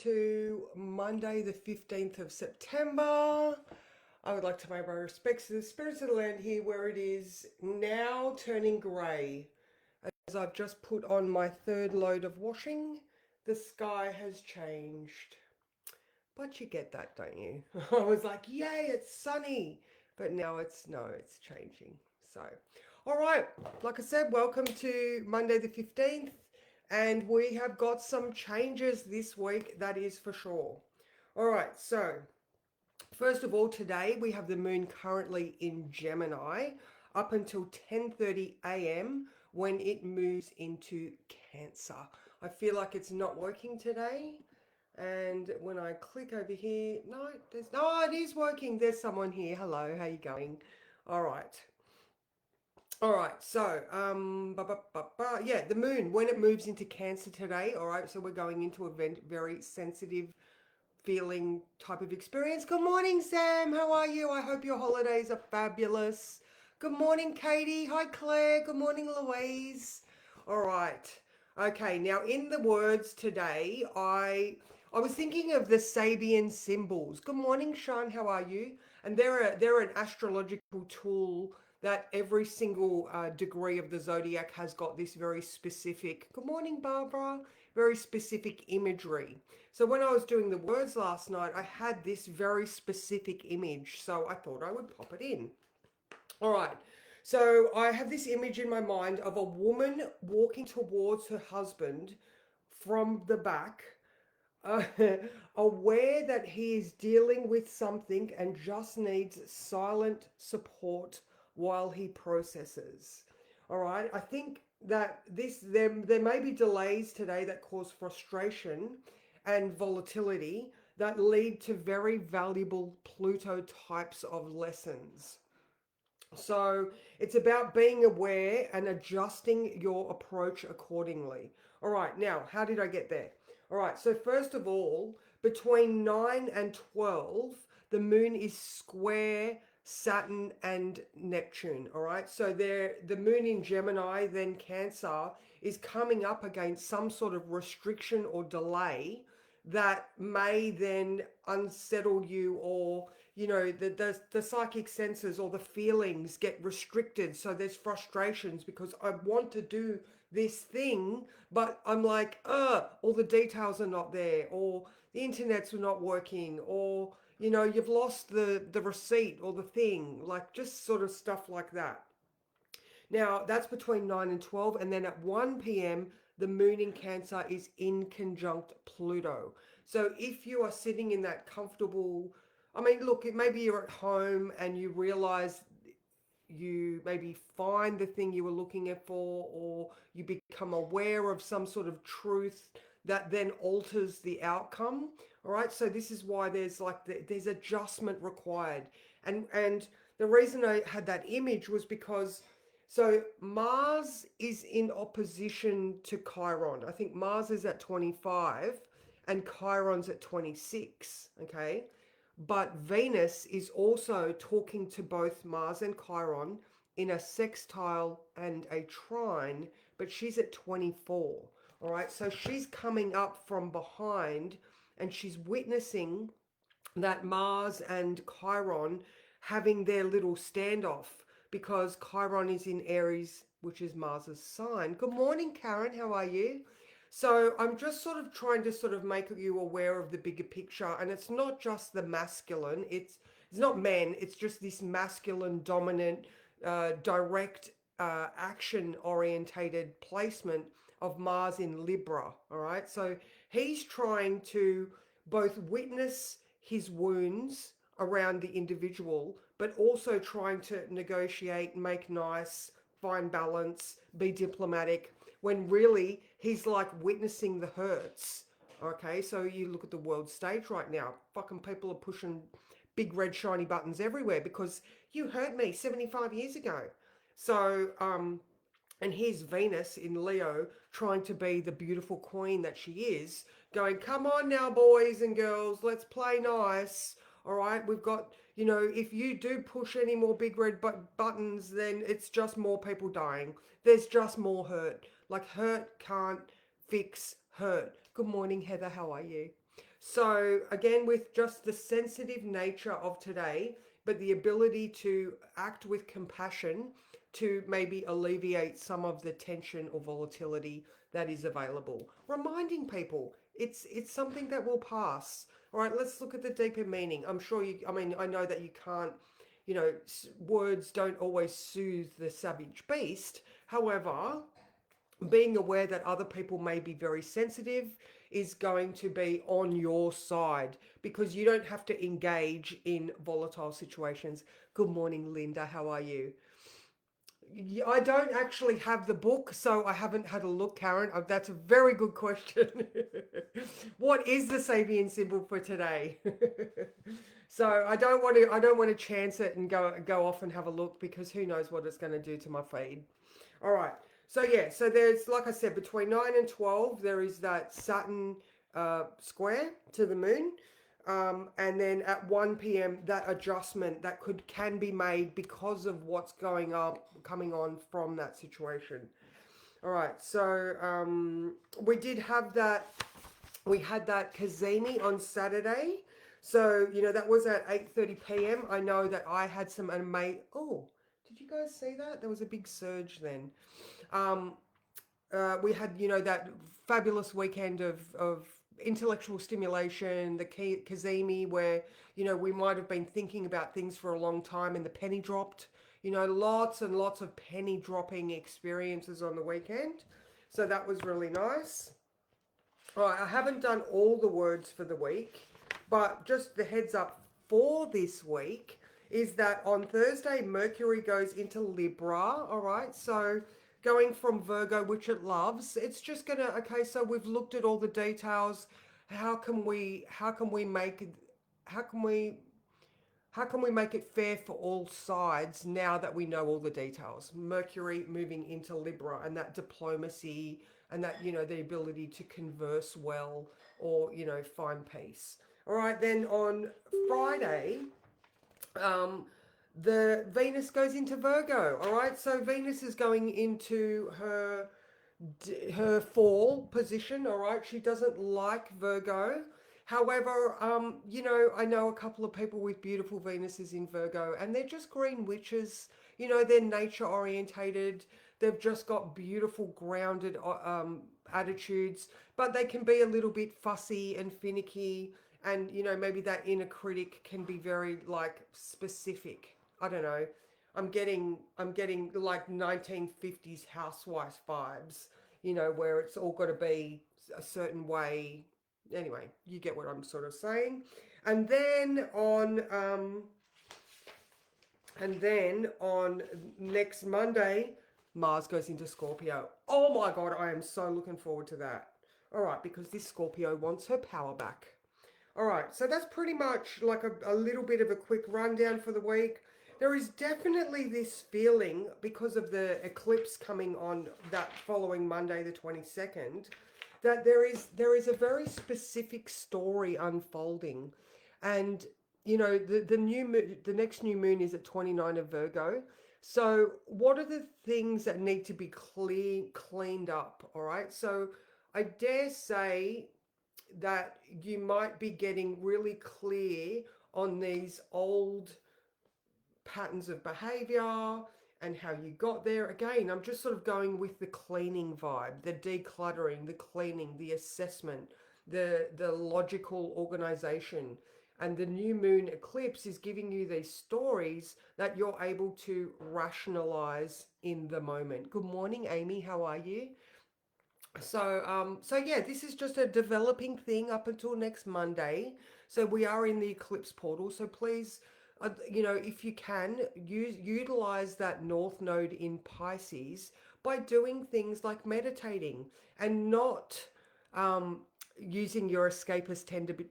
to Monday, the 15th of September. I would like to pay my respects to the spirits of the land here, where it is now turning grey. As I've just put on my third load of washing, the sky has changed. But you get that, don't you? I was like, yay, it's sunny. But now it's changing. So, all right, like I said, welcome to Monday the 15th. And we have got some changes this week, that is for sure. All right, so first of all, today we have the moon currently in Gemini up until 10:30 a.m. when it moves into Cancer. I feel like it's not working today. And when I click over here, no, it is working. There's someone here. Hello, how you going? All right. All right, so yeah, the moon when it moves into Cancer today. All right, so we're going into a very sensitive feeling type of experience. Good morning, Sam. How are you? I hope your holidays are fabulous. Good morning, Katie. Hi, Claire. Good morning, Louise. All right. Okay, now in the words today, I was thinking of the Sabian symbols. Good morning, Sean. How are you? And they're an astrological tool that every single degree of the zodiac has got this very specific. Good morning, Barbara. Very specific imagery. So when I was doing the words last night, I had this very specific image. So I thought I would pop it in. All right. So I have this image in my mind of a woman walking towards her husband from the back, uh, aware that he is dealing with something and just needs silent support while he processes. All right. I think that there may be delays today that cause frustration and volatility that lead to very valuable Pluto types of lessons. So it's about being aware and adjusting your approach accordingly. All right, now, how did I get there? All right, so first of all, between 9 and 12, the moon is square Saturn and Neptune. All right, so there, the moon in Gemini, then Cancer, is coming up against some sort of restriction or delay that may then unsettle you, or the psychic senses or the feelings get restricted, so there's frustrations because I want to do this thing, but I'm like, all the details are not there, or the internet's not working, or you've lost the receipt or the thing, like just sort of stuff like that. Now, that's between 9 and 12. And then at 1 p.m., the moon in Cancer is in conjunct Pluto. So if you are sitting in that comfortable, I mean, look, maybe you're at home and you realize you maybe find the thing you were looking at for, or you become aware of some sort of truth that then alters the outcome. All right. So this is why there's adjustment required. And the reason I had that image was because so Mars is in opposition to Chiron. I think Mars is at 25 and Chiron's at 26. Okay. But Venus is also talking to both Mars and Chiron in a sextile and a trine, but she's at 24. All right. So she's coming up from behind and she's witnessing that Mars and Chiron having their little standoff because Chiron is in Aries, which is Mars's sign. Good morning, Karen. How are you? So I'm just sort of trying to sort of make you aware of the bigger picture, and it's not just the masculine. It's not men. It's just this masculine dominant, direct, action orientated placement of Mars in Libra. All right, so he's trying to both witness his wounds around the individual, but also trying to negotiate, make nice, find balance, be diplomatic, when really he's like witnessing the hurts. Okay, so you look at the world stage right now, fucking people are pushing big red shiny buttons everywhere because you hurt me 75 years ago. So, and here's Venus in Leo trying to be the beautiful queen that she is, going, come on now, boys and girls, let's play nice. All right, we've got, if you do push any more big red buttons, then it's just more people dying. There's just more hurt. Like, hurt can't fix hurt. Good morning, Heather. How are you? So again, with just the sensitive nature of today, but the ability to act with compassion to maybe alleviate some of the tension or volatility that is available. Reminding people it's something that will pass. All right, let's look at the deeper meaning. I'm sure you, I mean, I know that you can't, words don't always soothe the savage beast. However, being aware that other people may be very sensitive is going to be on your side because you don't have to engage in volatile situations. Good morning, Linda. How are you? I don't actually have the book, so I haven't had a look, Karen. That's a very good question. What is the Sabian symbol for today? So I don't want to chance it and go off and have a look because who knows what it's going to do to my feed. All right. So yeah, so there's, like I said, between 9 and 12, there is that Saturn square to the moon. And then at 1 p.m., that adjustment that can be made because of what's coming on from that situation. All right, so we did have that. We had that Kazemi on Saturday. So, that was at 8:30 p.m. I know that I had some amazing. Oh, did you guys see that? There was a big surge then. Um, we had, that fabulous weekend of intellectual stimulation, the Kazemi, where, we might have been thinking about things for a long time and the penny dropped, lots and lots of penny dropping experiences on the weekend. So that was really nice. All right, I haven't done all the words for the week, but just the heads up for this week is that on Thursday, Mercury goes into Libra. All right, so going from Virgo, which it loves, it's just gonna, okay, so we've looked at all the details. How can we how can we make it fair for all sides now that we know all the details? Mercury moving into Libra and that diplomacy and that, the ability to converse well or, find peace. All right, then on Friday, um, the Venus goes into Virgo. All right, so Venus is going into her fall position. All right, she doesn't like Virgo. However, I know a couple of people with beautiful Venuses in Virgo, and they're just green witches. They're nature orientated. They've just got beautiful, grounded attitudes, but they can be a little bit fussy and finicky. And maybe that inner critic can be very like specific. I don't know. I'm getting like 1950s housewife vibes, where it's all got to be a certain way. Anyway, you get what I'm sort of saying. And then on next Monday, Mars goes into Scorpio. Oh my God, I am so looking forward to that. All right, because this Scorpio wants her power back. All right, so that's pretty much like a little bit of a quick rundown for the week. There is definitely this feeling because of the eclipse coming on that following Monday, the 22nd, that there is a very specific story unfolding. And the next new moon is at 29 of Virgo. So what are the things that need to be cleaned up? All right. So I dare say that you might be getting really clear on these old patterns of behavior and how you got there. Again, I'm just sort of going with the cleaning vibe, the decluttering, the cleaning, the assessment, the logical organization. And the new moon eclipse is giving you these stories that you're able to rationalize in the moment. Good morning, Amy. How are you? So yeah, this is just a developing thing up until next Monday. So we are in the eclipse portal. So please, if you can, utilize that north node in Pisces by doing things like meditating and not um, using your escapist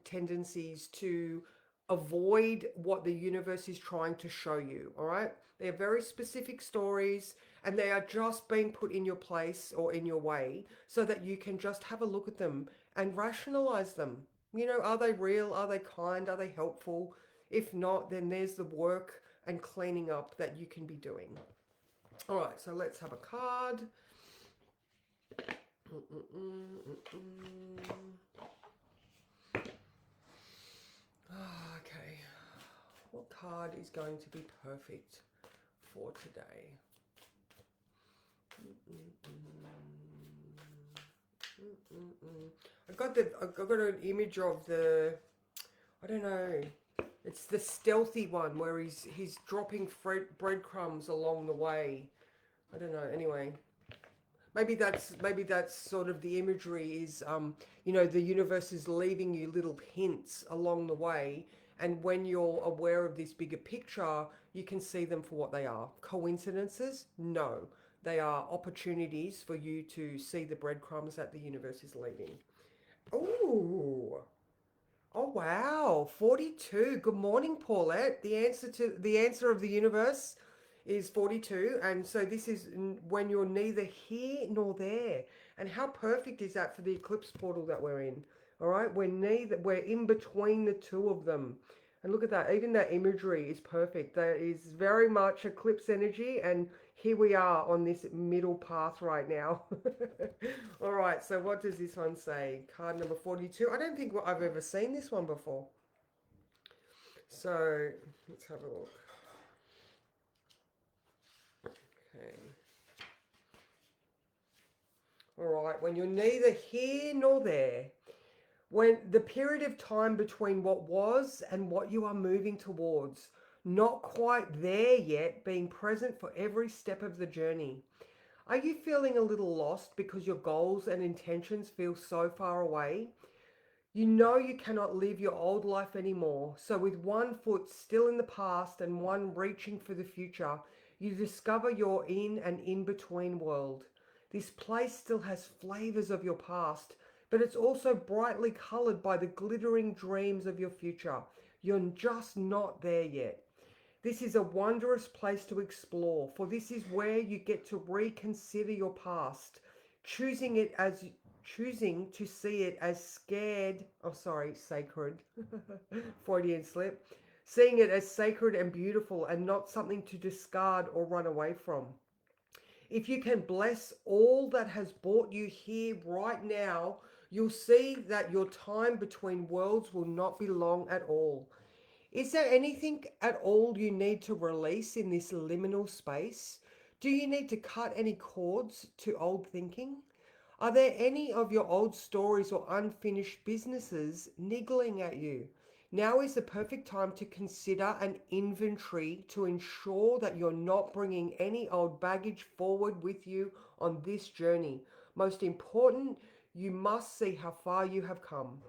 tendencies to avoid what the universe is trying to show you. All right, they're very specific stories and they are just being put in your place or in your way so that you can just have a look at them and rationalize them. Are they real? Are they kind? Are they helpful? If not, then there's the work and cleaning up that you can be doing. All right, so let's have a card. card is going to be perfect for today? I got an image of the, I don't know, it's the stealthy one where he's dropping breadcrumbs along the way. I don't know. Anyway, maybe that's sort of the imagery is you know, the universe is leaving you little hints along the way, and when you're aware of this bigger picture, you can see them for what they are. Coincidences? No. They are opportunities for you to see the breadcrumbs that the universe is leaving. Ooh. Oh wow, 42. Good morning, Paulette. The answer of the universe is 42, and so this is when you're neither here nor there. And how perfect is that for the eclipse portal that we're in? All right, we're in between the two of them. And look at that, even that imagery is perfect. That is very much eclipse energy, and here we are on this middle path right now. All right, so what does this one say? Card number 42. I don't think I've ever seen this one before. So let's have a look. Okay. All right, when you're neither here nor there, when the period of time between what was and what you are moving towards, not quite there yet, being present for every step of the journey. Are you feeling a little lost because your goals and intentions feel so far away? You know you cannot live your old life anymore, so with one foot still in the past and one reaching for the future, you discover you're in an in-between world. This place still has flavors of your past, but it's also brightly colored by the glittering dreams of your future. You're just not there yet. This is a wondrous place to explore, for this is where you get to reconsider your past, choosing to see it as sacred, Freudian slip, seeing it as sacred and beautiful and not something to discard or run away from. If you can bless all that has brought you here right now, you'll see that your time between worlds will not be long at all. Is there anything at all you need to release in this liminal space? Do you need to cut any cords to old thinking? Are there any of your old stories or unfinished businesses niggling at you? Now is the perfect time to consider an inventory to ensure that you're not bringing any old baggage forward with you on this journey. Most important, you must see how far you have come.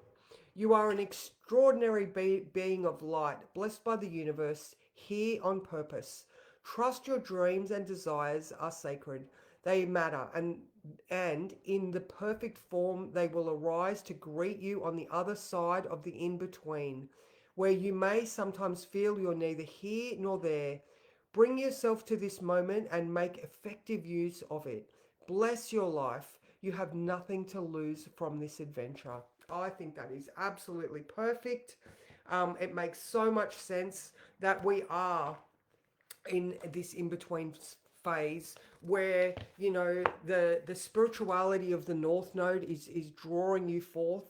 You are an extraordinary being of light, blessed by the universe, here on purpose. Trust your dreams and desires are sacred. They matter, and in the perfect form they will arise to greet you on the other side of the in-between, where you may sometimes feel you're neither here nor there. Bring yourself to this moment and make effective use of it. Bless your life. You have nothing to lose from this adventure. I think that is absolutely perfect. It makes so much sense that we are in this in-between phase where, you know, the spirituality of the North Node is drawing you forth,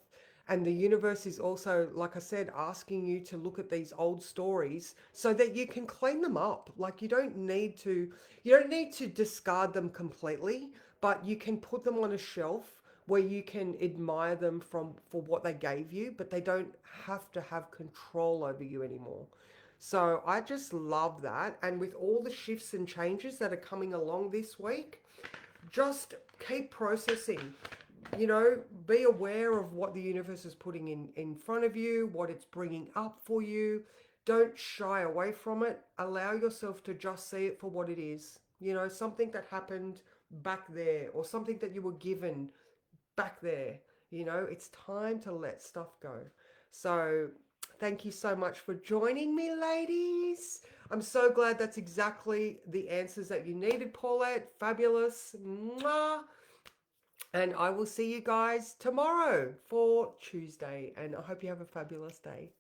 and the universe is also, like I said, asking you to look at these old stories so that you can clean them up. Like you don't need to discard them completely, but you can put them on a shelf where you can admire them for what they gave you, but they don't have to have control over you anymore. So I just love that. And with all the shifts and changes that are coming along this week, just keep processing. You know, be aware of what the universe is putting in front of you, what it's bringing up for you. Don't shy away from it. Allow yourself to just see it for what it is. You know, something that happened back there, or something that you were given back there. You know, it's time to let stuff go. So thank you so much for joining me, ladies. I'm so glad that's exactly the answers that you needed, Paulette. Fabulous. Mwah. And I will see you guys tomorrow for Tuesday. And I hope you have a fabulous day.